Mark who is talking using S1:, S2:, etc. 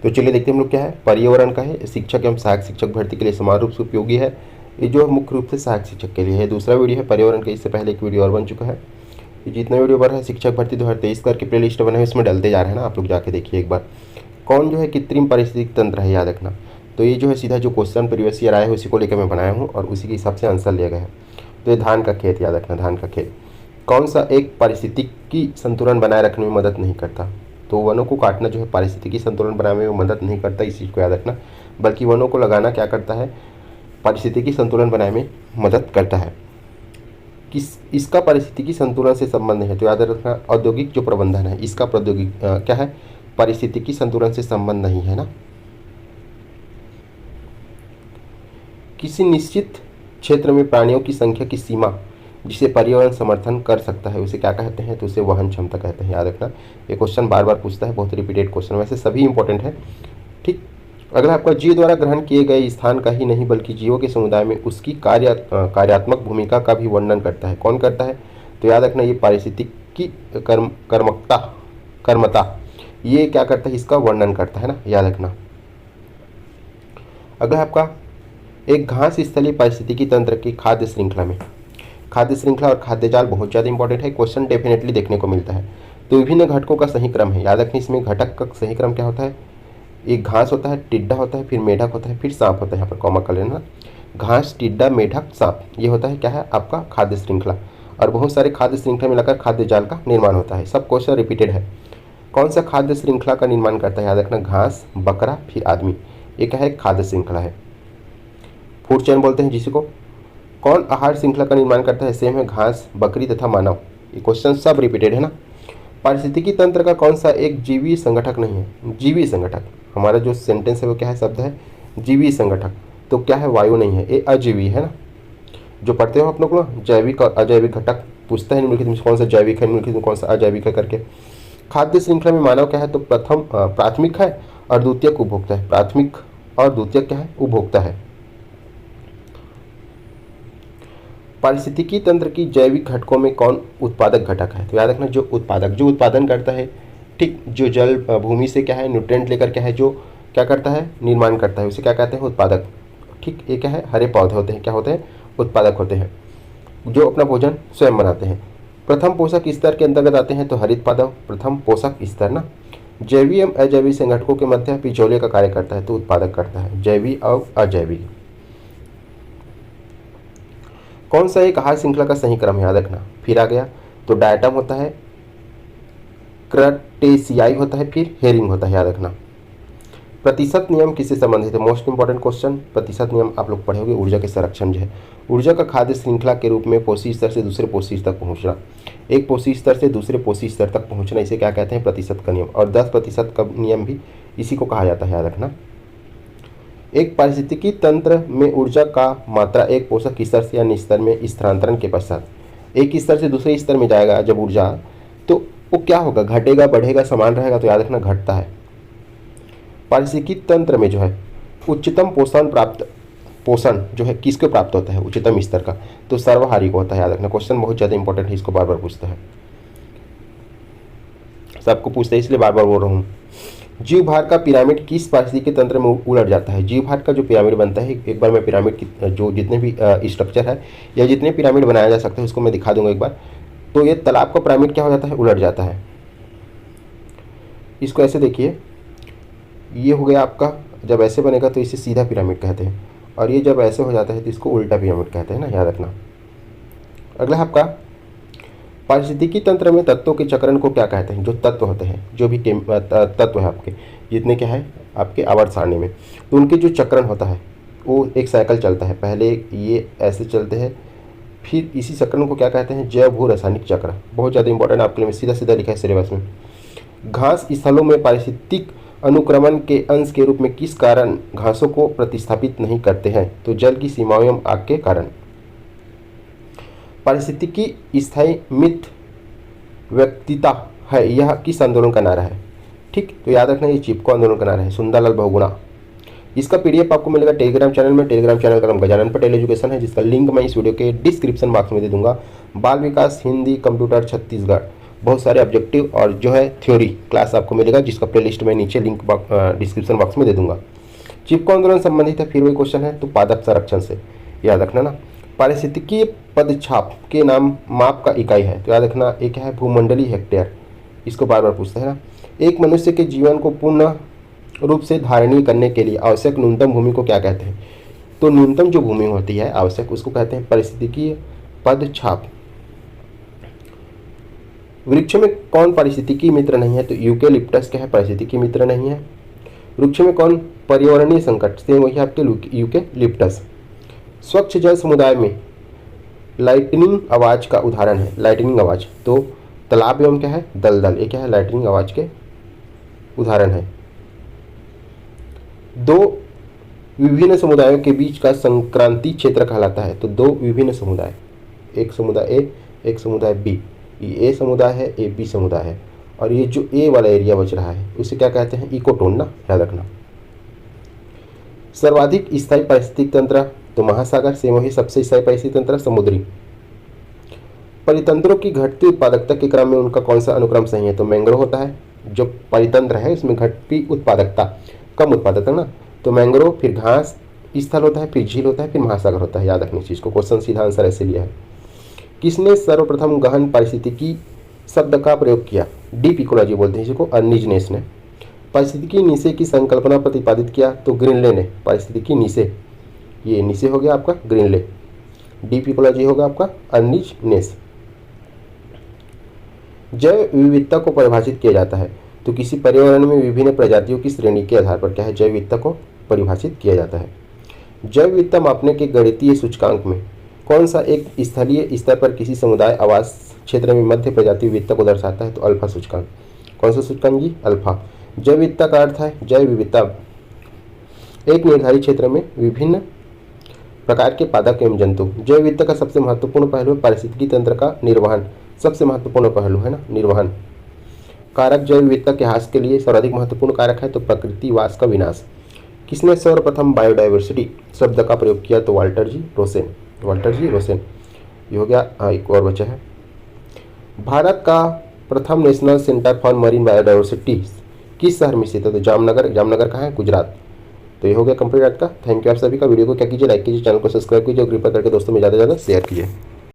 S1: तो चलिए देखते हैं हम लोग क्या है। पर्यावरण का है, शिक्षक एवं सहायक शिक्षक भर्ती के लिए समान रूप से उपयोगी है। ये जो मुख्य रूप से सहायक शिक्षक के लिए है। दूसरा वीडियो है पर्यावरण का, इससे पहले एक वीडियो और बन चुका है। ये जितना वीडियो बन रहा है शिक्षक भर्ती 2023 करके प्ले लिस्ट बना है, इसमें डलते जा रहे हैं ना, आप लोग जाके देखिए एक बार। कौन जो है कृत्रिम पारिस्थितिक तंत्र है, याद रखना। तो ये जो है सीधा जो क्वेश्चन प्रीवियस ईयर आया है उसी को लेकर मैं बनाया हूँ और उसी के हिसाब से आंसर लिया गया है। तो ये धान का खेत, याद रखना, धान का खेत। कौन सा एक पारिस्थितिकी संतुलन बनाए रखने में मदद नहीं करता। तो वनों को काटना जो है पारिस्थितिकी संतुलन बनाने में मदद नहीं करता, इस चीज़ को याद रखना। बल्कि वनों को लगाना क्या करता है, पारिस्थितिकी संतुलन बनाने में मदद करता है। इसका पारिस्थितिकी संतुलन से संबंध है, तो याद रखना औद्योगिक जो प्रबंधन है इसका प्रौद्योगिक क्या है, पारिस्थितिकी संतुलन से संबंध नहीं है ना। किसी निश्चित क्षेत्र में प्राणियों की संख्या की सीमा जिसे पर्यावरण समर्थन कर सकता है उसे क्या कहते हैं, तो उसे वहन क्षमता कहते हैं, याद रखना। ये क्वेश्चन बार बार पूछता है, बहुत रिपीटेड क्वेश्चन, वैसे सभी इंपॉर्टेंट है। ठीक, अगला आपका जीव द्वारा ग्रहण किए गए स्थान का ही नहीं बल्कि जीवों के समुदाय में उसकी कार्यात्मक भूमिका का भी वर्णन करता है। कौन करता है, तो याद रखना ये पारिस्थितिकी कर्मता ये क्या करता है, इसका वर्णन करता है ना, याद रखना। अगला आपका एक घास स्थलीय पारिस्थितिकी तंत्र की खाद्य श्रृंखला में, खाद्य श्रृंखला और खाद्य जाल बहुत ज़्यादा इंपॉर्टेंट है, क्वेश्चन डेफिनेटली देखने को मिलता है। तो विभिन्न घटकों का सही क्रम है, याद रखना। इसमें घटक का सही क्रम क्या होता है, एक घास होता है, टिड्डा होता है, फिर मेढक होता है, फिर सांप होता है। यहाँ पर कॉमा कर लेना, घास, टिड्डा, मेढक, सांप, ये होता है क्या है आपका खाद्य श्रृंखला। और बहुत सारे खाद्य श्रृंखला मिलाकर खाद्य जाल का निर्माण होता है। सब क्वेश्चन रिपीटेड है। कौन सा खाद्य श्रृंखला का निर्माण करता है, याद रखना, घास, बकरा, फिर आदमी, ये क्या है, खाद्य श्रृंखला है। फूड चेन बोलते हैं जिसी को। कौन आहार श्रृंखला का निर्माण करता है, सेम है, घास, बकरी तथा मानव। ये क्वेश्चन सब रिपीटेड है ना। पारिस्थितिकी तंत्र का कौन सा एक जीवी संगठक नहीं है, जीवी संगठक, हमारा जो सेंटेंस है वो क्या है, शब्द है जीवी संगठक। तो क्या है, वायु नहीं है, ये अजीवी है ना। जो पढ़ते हो आप लोग ना, जैविक और अजैविक घटक पूछता है निम्नलिखित में कौन सा जैविक है, निम्नलिखित में कौन सा अजैविक है करके। खाद्य श्रृंखला में मानव क्या है, तो प्राथमिक है और द्वितीयक उपभोक्ता है। प्राथमिक और द्वितीयक क्या है, उपभोक्ता है। पारिस्थितिकी तंत्र की जैविक घटकों में कौन उत्पादक घटक है, तो याद रखना जो उत्पादक, जो उत्पादन करता है, ठीक, जो जल भूमि से क्या है न्यूट्रिएंट लेकर क्या है, जो क्या करता है, निर्माण करता है, उसे क्या कहते हैं, उत्पादक। ठीक, ये क्या है, हरे पौधे होते हैं, क्या होते हैं, उत्पादक होते हैं, जो अपना भोजन स्वयं बनाते हैं। प्रथम पोषक स्तर के अंतर्गत आते हैं, तो हरित पादप प्रथम पोषक स्तर ना। जैवीय एवं अजैविक संगठकों के मध्य बिचौलिए का कार्य करता है, तो उत्पादक करता है, जैविक और अजैविक। कौन सा एक आहार श्रृंखला का सही क्रम है, याद रखना। फिर आ गया तो डायटम होता है, क्रटेशियाई होता है, फिर हेरिंग होता है, याद रखना। प्रतिशत नियम किससे संबंधित है, मोस्ट इंपॉर्टेंट क्वेश्चन। प्रतिशत नियम आप लोग पढ़े होंगे, ऊर्जा के संरक्षण जो है, ऊर्जा का खाद्य श्रृंखला के रूप में पोषी स्तर से दूसरे पोषी स्तर तक पहुंचना, एक पोषी स्तर से दूसरे पोषी स्तर तक पहुंचना, इसे क्या कहते हैं, प्रतिशत का नियम। और 10% का नियम भी इसी को कहा जाता है, याद रखना। एक पारिस्थितिकी तंत्र में ऊर्जा का मात्रा एक पोषक स्तर से अन्य स्तर में स्थानांतरण के पश्चात एक स्तर से दूसरे स्तर में जाएगा जब ऊर्जा, तो वो क्या होगा, घटेगा, बढ़ेगा, समान रहेगा, तो याद रखना घटता है। पारिस्थितिकी तंत्र में जो है उच्चतम पोषण जो है किसको प्राप्त होता है, उच्चतम स्तर का, तो सर्वहारी को होता है, याद रखना। क्वेश्चन बहुत ज़्यादा इंपॉर्टेंट है, इसको बार बार पूछता है, सबको पूछते हैं इसलिए बार बार बोल रहा हूँ। जीव भार का पिरामिड किस पारिस्थितिकी तंत्र में उलट जाता है, जीव भार का जो पिरामिड बनता है, एक बार मैं पिरामिड की जो जितने भी स्ट्रक्चर है या जितने पिरामिड बनाया जा सकता है उसको मैं दिखा दूंगा एक बार। तो ये तालाब का पिरामिड क्या हो जाता है, उलट जाता है। इसको ऐसे देखिए, ये हो गया आपका, जब ऐसे बनेगा तो इसे सीधा पिरामिड कहते हैं, और ये जब ऐसे हो जाता है तो इसको उल्टा पिरामिड कहते हैं ना, याद रखना। अगला आपका पारिस्थितिकी तंत्र में तत्वों के चक्रण को क्या कहते हैं, जो तत्व होते हैं, जो भी तत्व है आपके जितने क्या है आपके आवर्त सारणी में, तो उनके जो चक्रण होता है वो एक साइकिल चलता है, पहले ये ऐसे चलते हैं, फिर इसी चक्रण को क्या कहते हैं, जैव भू रासायनिक चक्र। बहुत ज़्यादा इंपॉर्टेंट आपके लिए, सीधा सीधा लिखा है सिलेबस में। घास स्थलों में पारिस्थितिक अनुक्रमण के अंश के रूप में किस कारण घासों को प्रतिस्थापित नहीं करते हैं, तो जल की सीमाओं एवं आग के कारण। पारिस्थितिकी स्थायी मित व्यक्तिता है, यह किस आंदोलन का नारा है, ठीक, तो याद रखना ये चिपको आंदोलन का नारा है, सुंदरलाल बहुगुणा। इसका पीडीएफ आपको मिलेगा टेलीग्राम चैनल में। टेलीग्राम चैनल का नाम गजानन पटेल एजुकेशन है, जिसका लिंक मैं इस वीडियो के डिस्क्रिप्शन बॉक्स में दे दूंगा। बाल विकास हिंदी कंप्यूटर छत्तीसगढ़ बहुत सारे ऑब्जेक्टिव और जो है थ्योरी क्लास आपको मिलेगा, जिसका प्लेलिस्ट मैं नीचे लिंक डिस्क्रिप्शन बॉक्स में दे दूंगा। चिपको आंदोलन संबंधित है, फिर वही क्वेश्चन है, तो पादप संरक्षण से याद रखना ना। पारिस्थितिकीय पदछाप के नाम माप का इकाई है, तो याद रखना एक है भूमंडलीय हेक्टेयर, इसको बार बार पूछता है ना। एक मनुष्य के जीवन को पूर्ण रूप से धारणीय करने के लिए आवश्यक न्यूनतम भूमि को क्या कहते हैं? तो न्यूनतम जो भूमि होती है आवश्यक, उसको कहते हैं पारिस्थितिकीय पदछाप। वृक्षों में कौन पारिस्थितिकीय मित्र नहीं है? तो यूकेलिप्टस क्या है? पारिस्थितिकीय मित्र नहीं है। वृक्षों में कौन पर्यावरणीय संकट से? वही आपके यूकेलिप्टस। स्वच्छ जल समुदाय में लाइटनिंग आवाज का उदाहरण है, लाइटनिंग आवाज, तो तालाब एवं क्या है? दलदल, ये क्या है? लाइटनिंग आवाज के उदाहरण है। दो विभिन्न समुदायों के बीच का संक्रांति क्षेत्र कहलाता है, तो दो विभिन्न समुदाय, एक समुदाय ए, एक समुदाय बी। ये ए समुदाय है, ए बी समुदाय है, और ये जो ए वाला एरिया बच रहा है उसे क्या कहते हैं? इकोटोन ना, याद रखना। सर्वाधिक स्थायी पारिस्थितिक तंत्र, तो महासागर से वही सबसे स्थायी पारिस्थितिक तंत्र समुद्री। परितंत्रों की घटती उत्पादकता के क्रम में उनका कौन सा अनुक्रम सही है? तो मैंग्रोव होता है, जो परितंत्र है इसमें घटती उत्पादकता, कम उत्पादकता ना, तो मैंग्रोव, फिर घास स्थल होता है, फिर झील होता है, फिर महासागर होता है, याद रखनी चीज को। क्वेश्चन सीधा आंसर ऐसे लिया है। किसने सर्वप्रथम गहन पारिस्थितिकी शब्द का प्रयोग किया? डीप इकोलॉजी बोलते हैं जिसको, अर्निजनेस ने। पारिस्थितिकी नीसे की संकल्पना प्रतिपादित किया? तो ग्रीनले ने। पारिस्थितिकी नीसे, ये नीसे हो गया आपका ग्रीनले, डीप इकोलॉजी होगा आपका अर्निजनेस। जैव विविधता को परिभाषित किया जाता है, तो किसी पर्यावरण में विभिन्न प्रजातियों की श्रेणी के आधार पर क्या है? जैव विविधता को परिभाषित किया जाता है। जैव विविधता मापने के गणितीय सूचकांक में कौन सा एक स्थलीय स्तर पर किसी समुदाय आवास क्षेत्र में मध्य प्रजाति विविधता को दर्शाता है? तो अल्फा सूचकांक। कौन सा सूचकांक जी? अल्फा। जैव विविधता का अर्थ है जैव विविधता एक निर्धारित क्षेत्र में विभिन्न प्रकार के पादप एवं जंतु। जैव विविधता का सबसे महत्वपूर्ण पहलू पारिस्थितिकी तंत्र का निर्वहन, सबसे महत्वपूर्ण पहलू है ना, निर्वहन कारक। जैव विविधता के ह्रास के लिए सर्वाधिक महत्वपूर्ण कारक है तो प्रकृतिवास का विनाश। किसने सर्वप्रथम बायोडाइवर्सिटी शब्द का प्रयोग किया? तो Walter G Rosen, Walter G Rosen. ये हो गया। हाँ, एक और बचा है। भारत का प्रथम national centre for marine biodiversity किस शहर में स्थित है? तो जामनगर। जामनगर कहाँ है? गुजरात। तो ये हो गया कंप्लीट आज का। थैंक यू आप सभी का। वीडियो को क्या कीजिए, लाइक कीजिए, चैनल को सब्सक्राइब कीजिए और कृपया करके दोस्तों में ज़्यादा से ज़्यादा शेयर कीजिए।